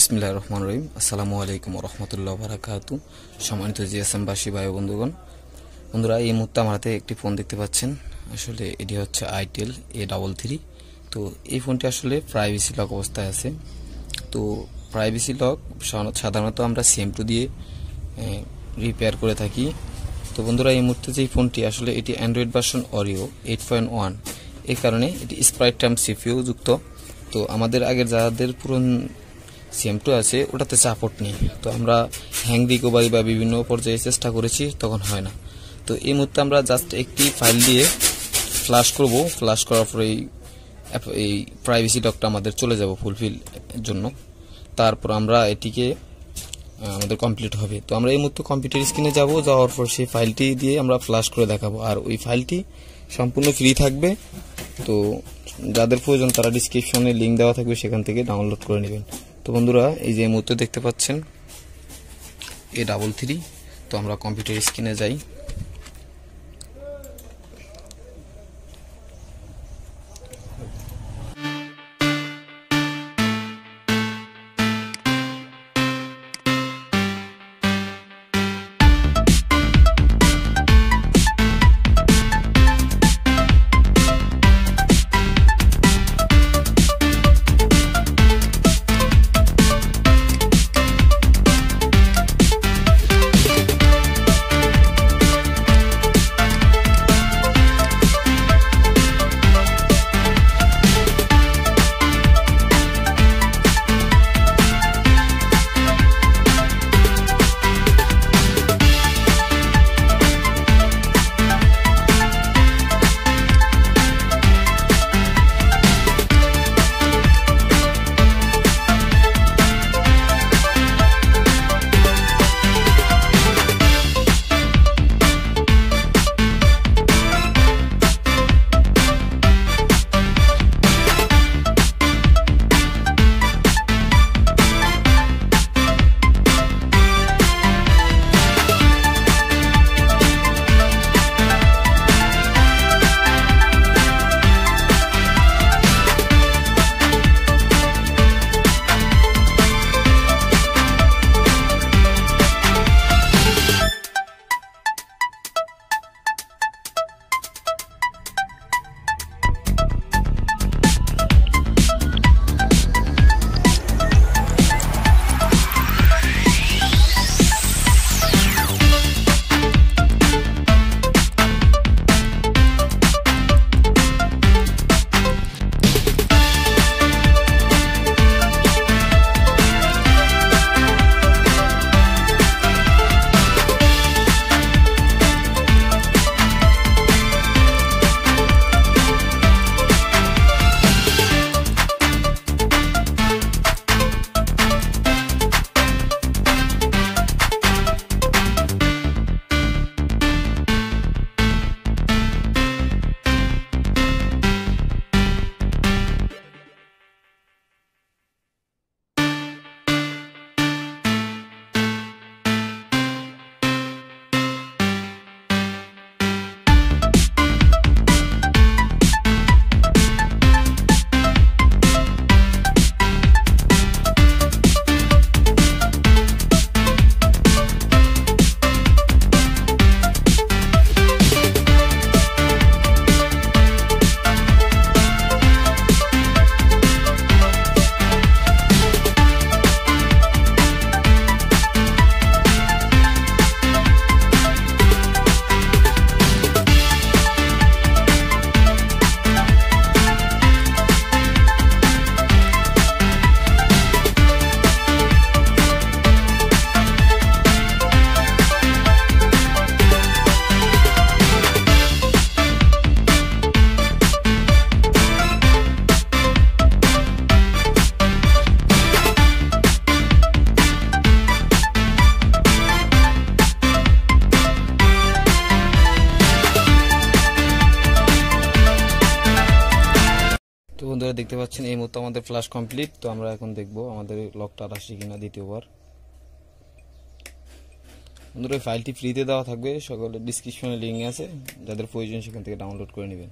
বিসমিল্লাহির রহমানির রহিম। আসসালামু আলাইকুম ওয়া রাহমাতুল্লাহি ওয়া বারাকাতুহু। সম্মানিত জিএসএমবাসী ভাই বন্ধুগণ, বন্ধুরা এই মুহূর্তে আমার হাতে একটি ফোন দেখতে পাচ্ছেন। আসলে এটি হচ্ছে Itel A33। তো এই ফোনটি আসলে প্রাইভেসি লক অবস্থায় আছে। তো প্রাইভেসি লক সাধারণত আমরা Cm2 দিয়ে রিপেয়ার করে থাকি। তো বন্ধুরা এই মুহূর্তে যে ফোনটি আসলে এটি অ্যান্ড্রয়েড ভার্সন অরিও 8.1, এই কারণে এটি স্প্রাইট টাইম সিপিইউ যুক্ত। তো আমাদের আগের যাদের পুরনো Cm2 আছে ওটাতে সাপোর্ট নেই। তো আমরা হ্যাং রিকভারি বা বিভিন্ন পর্যায়ে চেষ্টা করেছি, তখন হয় না। তো এই মুহূর্তে আমরা জাস্ট একটি ফাইল দিয়ে ফ্লাশ করব। ফ্লাশ করার পরে এই প্রাইভেসি লকটা আমাদের চলে যাব ফুলফিল জন্য। তারপর আমরা এটিকে আমাদের কমপ্লিট হবে। তো আমরা এই মুহূর্তে কম্পিউটার স্ক্রিনে যাব, যাওয়ার পর সেই ফাইলটি দিয়ে আমরা ফ্লাশ করে দেখাবো। আর ওই ফাইলটি সম্পূর্ণ ফ্রি থাকবে। তো যাদের প্রয়োজন তারা ডেসক্রিপশনে লিংক দেওয়া থাকবে, সেখান থেকে ডাউনলোড করে নেবেন। তো বন্ধুরা এই যে মুহূর্তে দেখতে পাচ্ছেন A33। তো আমরা কম্পিউটার স্ক্রিনে যাই। বন্ধুরা দেখতে পাচ্ছেন এই মুহূর্তে আমাদের ফ্লাশ কমপ্লিট। তো আমরা এখন দেখব আমাদের লকটা আসছে কিনা দ্বিতীয়বার। বন্ধুরা ফাইলটি ফ্রিতে দেওয়া থাকবে, সকলের ডেসক্রিপশনে লিংক আছে, যাদের প্রয়োজন সেখান থেকে ডাউনলোড করে নেবেন।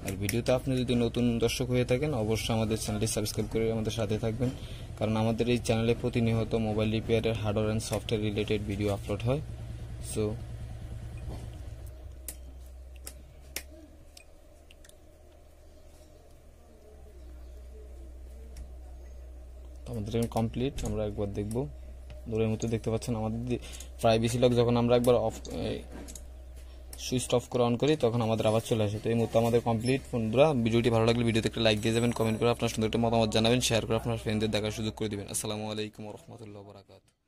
আর ভিডিওতে আপনি যদি নতুন দর্শক হয়ে থাকেন অবশ্যই আমাদের চ্যানেলটি সাবস্ক্রাইব করে আমাদের সাথে থাকবেন, কারণ আমাদের এই চ্যানেলে প্রতিনিয়ত মোবাইল রিপেয়ারের hardware and software related video upload হয়। সো আমাদের কমপ্লিট, আমরা একবার দেখব। দূরের মতো দেখতে পাচ্ছেন আমাদের প্রাইভেসি লক যখন আমরা একবার সুইচ অফ করে অন করি তখন আমাদের আবার চলে আসে। তো এই মুহূর্তে আমাদের কমপ্লিট। বন্ধুরা, ভিডিওটি ভালো লাগলে ভিডিওতে একটা লাইক দিয়ে যাবেন, কমেন্ট করে আপনার সুন্দর একটা মতামত জানাবেন, শেয়ার করে আপনার ফ্রেন্ডদের দেখার সুযোগ করে দিবেন। আসসালামু আলাইকুম ওয়া রাহমাতুল্লাহি ওয়া বারাকাতুহু।